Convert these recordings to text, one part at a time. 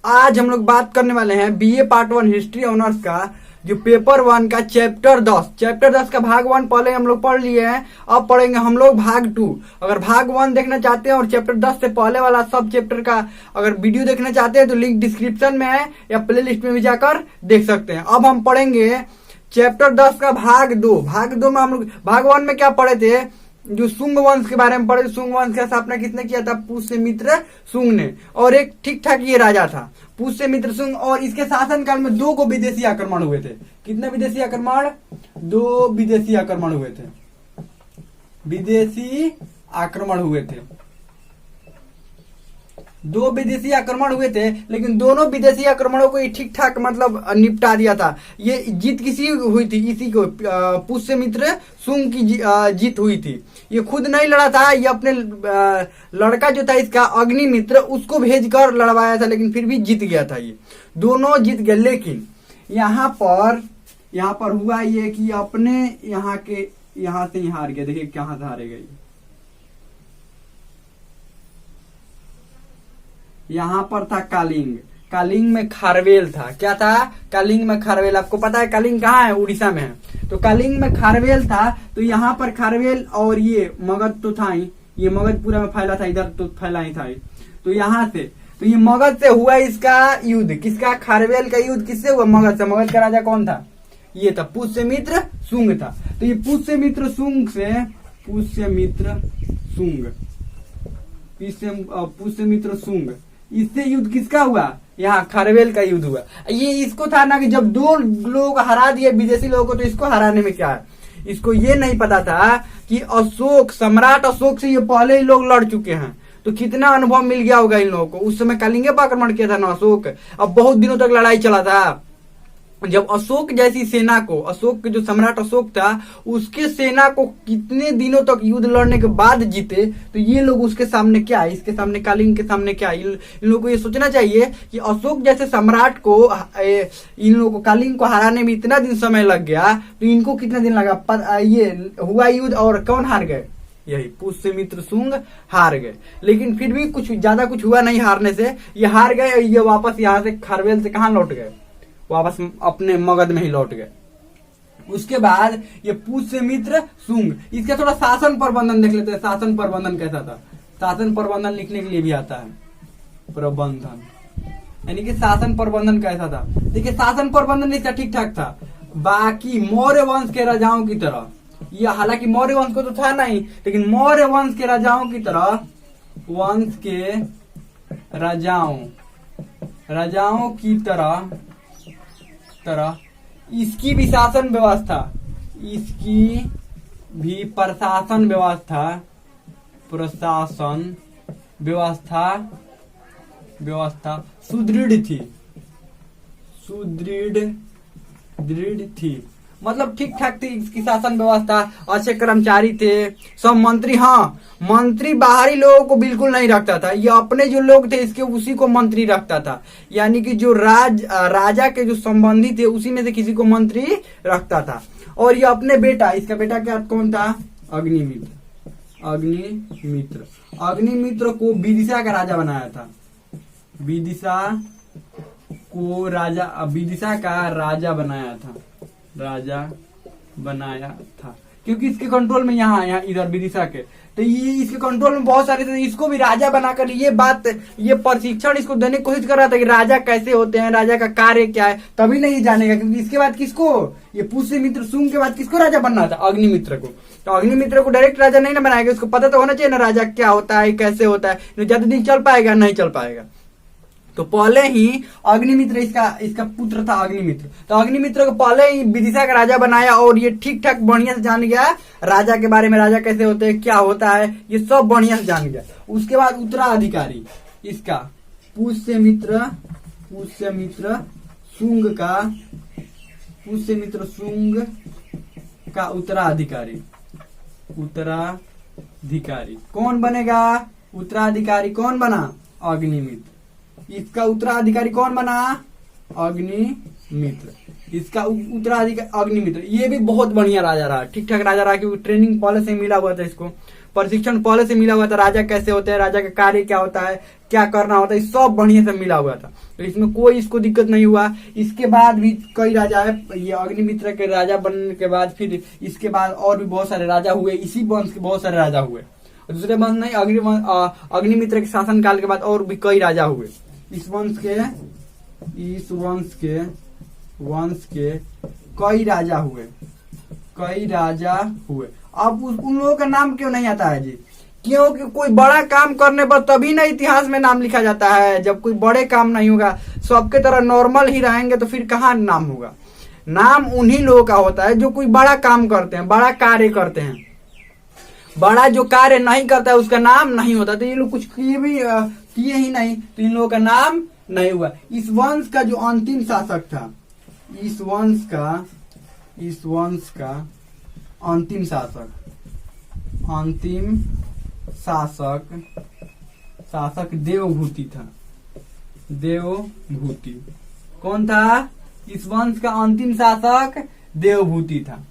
आज हम लोग बात करने वाले हैं बीए पार्ट 1 हिस्ट्री ऑनर्स का जो पेपर 1 का चैप्टर 10 का भाग 1 पहले हम लोग पढ़ लिए हैं। अब पढ़ेंगे हम लोग भाग 2। अगर भाग 1 देखना चाहते हैं और चैप्टर 10 से पहले वाला सब चैप्टर का अगर वीडियो देखना चाहते हैं तो लिंक डिस्क्रिप्शन में है या प्ले लिस्ट में भी जाकर देख सकते हैं। अब हम पढ़ेंगे चैप्टर 10 का भाग 2। भाग 2 में हम लोग भाग 1 में क्या पढ़े थे, जो सुंग वंश के बारे में पढ़े। सुंग वंश का स्थापना किसने किया था, पुष्यमित्र शुंग ने। और एक ठीक ठाक ये राजा था पुष्यमित्र शुंग। और इसके शासनकाल में 2 विदेशी आक्रमण हुए थे। कितने विदेशी आक्रमण, 2 विदेशी आक्रमण हुए थे। विदेशी आक्रमण हुए थे, 2 विदेशी आक्रमण हुए थे, लेकिन दोनों विदेशी आक्रमणों को ठीक ठाक मतलब निपटा दिया था। ये जीत किसी हुई थी, इसी को पुष्यमित्र शुंग की जीत हुई थी। ये खुद नहीं लड़ा था, ये अपने लड़का जो था इसका अग्निमित्र उसको भेजकर लड़वाया था, लेकिन फिर भी जीत गया था। ये दोनों जीत गए। लेकिन यहाँ पर हुआ ये कि अपने यहाँ से ही हार गया। देखिए कहाँ से हारे गए, यहाँ पर था कालिंग में खारवेल था। क्या था, कालिंग में खारवेल। आपको पता है कालिंग कहाँ है, उड़ीसा में है। तो कालिंग में खारवेल था। तो यहाँ पर खारवेल और ये मगध तो था ही, ये मगध पूरा में फैला था, इधर तो फैला ही था। तो यहाँ से तो ये मगध से हुआ इसका युद्ध। किसका, खारवेल का युद्ध किससे हुआ, मगध से। मगध का राजा कौन था, ये था पुष्यमित्र शुंग था। तो ये पुष्यमित्र शुंग इससे युद्ध किसका हुआ, यहाँ खारवेल का युद्ध हुआ। ये इसको था ना कि जब 2 लोग हरा दिए विदेशी लोगों को, तो इसको हराने में क्या है, इसको ये नहीं पता था कि सम्राट अशोक से ये पहले ही लोग लड़ चुके हैं। तो कितना अनुभव मिल गया होगा इन लोगों को। उस समय कलिंग पर आक्रमण किया था ना अशोक। अब बहुत दिनों तक लड़ाई चला था। जब अशोक जैसी सेना को, अशोक के जो सम्राट अशोक था उसके सेना को कितने दिनों तक युद्ध लड़ने के बाद जीते, तो ये लोग उसके सामने क्या, इसके सामने कालिंग के सामने क्या। इन लोगों को ये सोचना चाहिए कि अशोक जैसे सम्राट को, इन लोगों को कालिंग को हराने में इतना दिन समय लग गया, तो इनको कितना दिन लगा। पर ये हुआ युद्ध और कौन हार गए, यही पुष्यमित्र शुंग हार गए। लेकिन फिर भी ज्यादा कुछ हुआ नहीं हारने से, ये हार गए। ये वापस यहाँ से खारवेल से कहाँ लौट गए, वापस अपने मगध में ही लौट गए। उसके बाद ये पुष्यमित्र शुंग, इसका थोड़ा शासन प्रबंधन देख लेते हैं। शासन प्रबंधन कैसा था, शासन प्रबंधन लिखने के लिए भी आता है प्रबंधन, यानी कि शासन प्रबंधन कैसा था। देखिए शासन प्रबंधन इसका ठीक ठाक था। बाकी मौर्य वंश के राजाओं की तरह, यह हालांकि मौर्य वंश को तो था नहीं, लेकिन मौर्य वंश के राजाओं की तरह, वंश के राजाओं की तरह इसकी भी शासन व्यवस्था, इसकी भी प्रशासन व्यवस्था सुदृढ़ थी। मतलब ठीक ठाक थी इसकी शासन व्यवस्था। अच्छे कर्मचारी थे, सब मंत्री। हाँ, मंत्री बाहरी लोगों को बिल्कुल नहीं रखता था। ये अपने जो लोग थे इसके उसी को मंत्री रखता था। यानी कि जो राजा के जो संबंधी थे उसी में से किसी को मंत्री रखता था। और ये अपने बेटा, इसका बेटा क्या कौन था, अग्निमित्र को विदिशा का राजा बनाया था। विदिशा का राजा बनाया था क्योंकि इसके कंट्रोल में यहाँ इधर विदिशा के, तो ये इसके कंट्रोल में बहुत सारे थे। इसको भी राजा बनाकर ये प्रशिक्षण इसको देने की कोशिश कर रहा था कि राजा कैसे होते हैं, राजा का कार्य क्या है, तभी नहीं जानेगा। क्योंकि इसके बाद किसको, ये पुष्यमित्र शुंग के बाद किसको राजा बनना था, अग्निमित्र को। तो अग्निमित्र को डायरेक्ट राजा नहीं ना बनाएगा, उसको पता तो होना चाहिए ना राजा क्या होता है, कैसे होता है। ज्यादा दिन चल पाएगा, नहीं चल पाएगा। तो पहले ही अग्निमित्र, इसका पुत्र था अग्निमित्र। तो अग्निमित्र को पहले ही विदिशा का राजा बनाया और ये ठीक ठाक बढ़िया से जान गया राजा के बारे में, राजा कैसे होते हैं, क्या होता है, ये सब बढ़िया से जान गया। उसके बाद उत्तराधिकारी इसका पुष्यमित्र शुंग का उत्तराधिकारी कौन बनेगा, उत्तराधिकारी कौन बना, अग्निमित्र। इसका उत्तराधिकारी कौन बना, अग्निमित्र। इसका उत्तराधिकारी अग्निमित्र, ये भी बहुत बढ़िया राजा रहा, ठीक ठाक राजा रहा, क्योंकि ट्रेनिंग पहले से मिला हुआ था, इसको प्रशिक्षण पहले से मिला हुआ था, राजा कैसे होते हैं, राजा का कार्य क्या होता है, क्या करना होता है, सब बढ़िया से मिला हुआ था, तो इसमें कोई इसको दिक्कत नहीं हुआ। इसके बाद भी कई राजा है, ये अग्निमित्र के राजा बनने के बाद फिर इसके बाद और भी बहुत सारे राजा हुए, इसी वंश के बहुत सारे राजा हुए, दूसरे वंश नहीं, अग्निमित्र के शासन काल के बाद और भी कई राजा हुए। इस वंश के कई राजा हुए। अब उन लोगों का नाम क्यों नहीं आता है जी? क्योंकि कोई बड़ा काम करने पर तभी ना इतिहास में नाम लिखा जाता है, जब कोई बड़े काम नहीं होगा, सबके तरह नॉर्मल ही रहेंगे तो फिर कहाँ नाम होगा। नाम उन्हीं लोगों का होता है जो कोई बड़ा काम करते हैं, बड़ा कार्य करते हैं। बड़ा जो कार्य नहीं करता है उसका नाम नहीं होता, तो ये लोग कुछ किए ही नहीं, तो इन लोगों का नाम नहीं हुआ। इस वंश का जो अंतिम शासक था, इस वंश का अंतिम शासक देवभूति था। देवभूति कौन था? इस वंश का अंतिम शासक देवभूति था।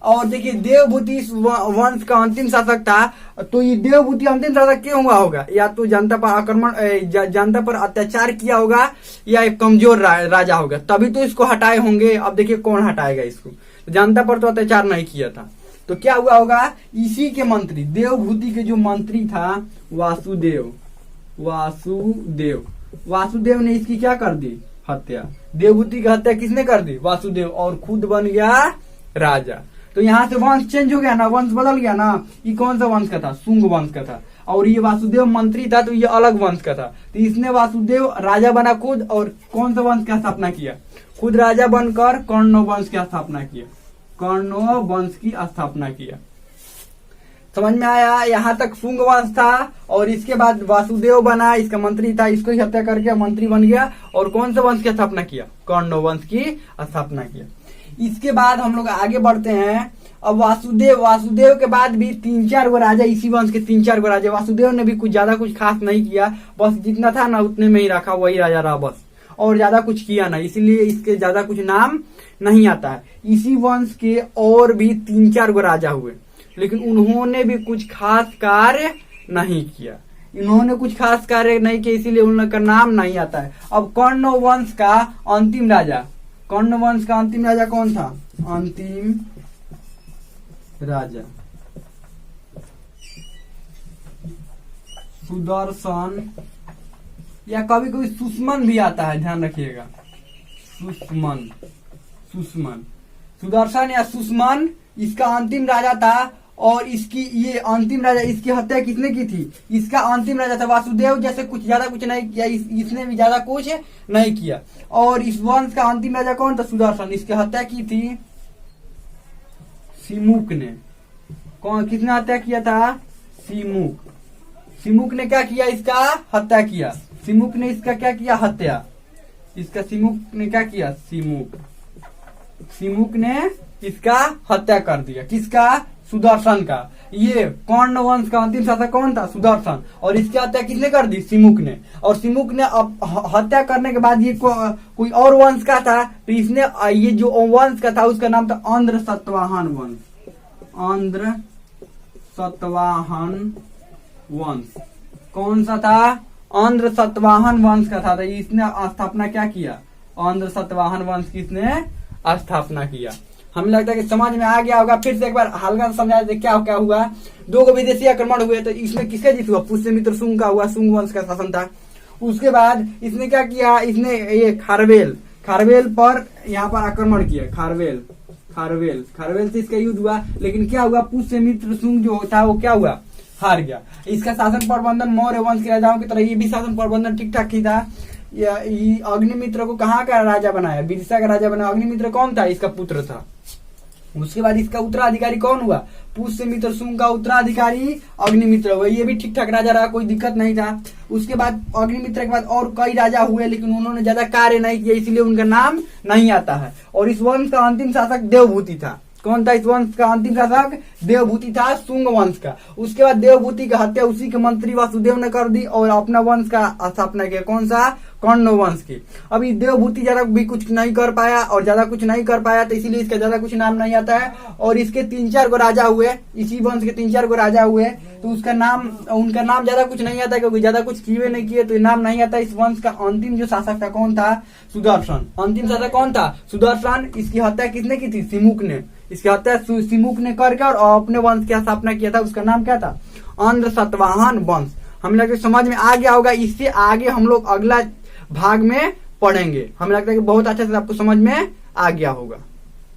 और देखिए, देवभूति इस वंश का अंतिम शासक था, तो ये देवभूति अंतिम शासक क्यों हुआ होगा? या तो जनता पर आक्रमण, जनता पर अत्याचार किया होगा, या एक कमजोर राजा होगा, तभी तो इसको हटाए होंगे। अब देखिए कौन हटाएगा इसको, जनता पर तो अत्याचार नहीं किया था, तो क्या हुआ होगा? इसी के मंत्री, देवभूति के जो मंत्री था वासुदेव ने इसकी क्या कर दी? हत्या। देवभूति की हत्या किसने कर दी? वासुदेव, और खुद बन गया राजा। तो यहाँ से वंश चेंज हो गया ना, वंश बदल गया ना। ये कौन सा वंश का था? शुंग वंश का था, और ये वासुदेव मंत्री था, तो ये अलग वंश का था। तो इसने वासुदेव राजा बना खुद, और कौन सा वंश की स्थापना किया? खुद राजा बनकर कर्ण वंश की स्थापना किया, कर्ण वंश की स्थापना किया। समझ में आया? यहाँ तक शुंग वंश था, और इसके बाद वासुदेव बना, इसका मंत्री था, इसको ही हत्या करके मंत्री बन गया, और कौन सा वंश की स्थापना किया? कर्ण वंश की स्थापना किया। इसके बाद हम लोग आगे बढ़ते हैं। अब वासुदेव के बाद भी 3-4 गो राजा, इसी वंश के 3-4 गो राजा। वासुदेव ने भी कुछ ज्यादा कुछ खास नहीं किया, बस जितना था ना उतने में ही रखा, वही राजा रहा बस, और ज्यादा कुछ किया ना, इसीलिए इसके ज्यादा कुछ नाम नहीं आता है। इसी वंश के और भी 3-4 गो राजा हुए, लेकिन उन्होंने भी कुछ खास कार्य नहीं किया, इसीलिए उन लोग का नाम नहीं आता है। अब कर्ण वंश का अंतिम राजा कौन था? अंतिम राजा सुदर्शन, या कभी कभी सुष्मन भी आता है, ध्यान रखिएगा। सुदर्शन या सुष्मन इसका अंतिम राजा था, और इसकी हत्या किसने की थी? इसका अंतिम राजा था वासुदेव, जैसे कुछ ज्यादा कुछ नहीं किया, इसने भी ज्यादा कुछ नहीं किया। और इस वंश का अंतिम राजा कौन था? सुदर्शन। इसकी हत्या की थी सिमुक ने। किसने हत्या किया था? सिमुक ने क्या किया? इसका हत्या किया। सिमुक ने इसका क्या किया? हत्या। सिमुक ने इसका हत्या कर दिया। किसका? सुदर्शन का। ये कर्ण वंश का अंतिम शासक कौन था? सुदर्शन। और इसकी हत्या किसने कर दी? सिमुक ने। और सिमुक ने अब हत्या करने के बाद ये कोई और वंश का था, तो इसने ये जो वंश का था उसका नाम था आंध्र सतवाहन वंश। कौन सा था? आंध्र सतवाहन वंश का था। तो इसने स्थापना क्या किया? आंध्र सतवाहन वंश की इसने स्थापना किया। हमें लगता है कि समझ में आ गया होगा। फिर से एक बार हल्का समझा देते क्या हुआ। 2 गो विदेशी आक्रमण हुए, तो इसमें किसका जीत हुआ? पुष्यमित्र शुंग का हुआ, शुंग वंश का शासन था। उसके बाद इसने क्या किया? इसने ये खारवेल पर यहाँ पर आक्रमण किया। खारवेल से इसका युद्ध हुआ, लेकिन क्या हुआ? पुष्यमित्र शुंग जो था वो क्या हुआ? हार गया। इसका शासन प्रबंधन मौर्य वंश के राजाओं की तरह ये भी शासन प्रबंधन ठीक ठाक ही था। अग्निमित्र को कहाँ का राजा बनाया? विदिशा का राजा बनाया। अग्निमित्र कौन था? इसका पुत्र था। उसके बाद इसका उत्तराधिकारी कौन हुआ? पुष्यमित्र शुंग का उत्तराधिकारी अग्निमित्र हुआ। ये भी ठीक ठाक राजा रहा, कोई दिक्कत नहीं था। उसके बाद अग्निमित्र के बाद और कई राजा हुए, लेकिन उन्होंने ज्यादा कार्य नहीं किया, इसीलिए उनका नाम नहीं आता है। और इस वंश का अंतिम शासक देवभूति था। कौन था इस वंश का अंतिम शासक? देवभूति था शुंग वंश का। उसके बाद देवभूति की हत्या उसी के मंत्री वासुदेव ने कर दी और अपना वंश का स्थापना किया। कौन सा? कर्ण वंश की। अभी देवभूति ज्यादा भी कुछ नहीं कर पाया और ज्यादा कुछ नहीं कर पाया, तो इसीलिए इसका ज्यादा कुछ नाम नहीं आता है। और इसके 3-4 गो राजा हुए, इसी वंश के 3-4 गो राजा हुए, तो उनका नाम ज्यादा कुछ नहीं आता क्योंकि ज्यादा कुछ किए नहीं किए, तो नाम नहीं आता। इस वंश का अंतिम जो शासक था कौन था? सुदर्शन। अंतिम शासक कौन था? सुदर्शन। इसकी हत्या किसने की थी? सिमुक ने। इसकी हत्या सिमुक ने करके और अपने वंश की स्थापना किया था। उसका नाम क्या था? आंध्र सातवाहन वंश। हमें लगता है समझ में आ गया होगा। इससे आगे हम लोग अगला भाग में पढ़ेंगे। हमें लगता है कि बहुत अच्छे से आपको समझ में आ गया होगा।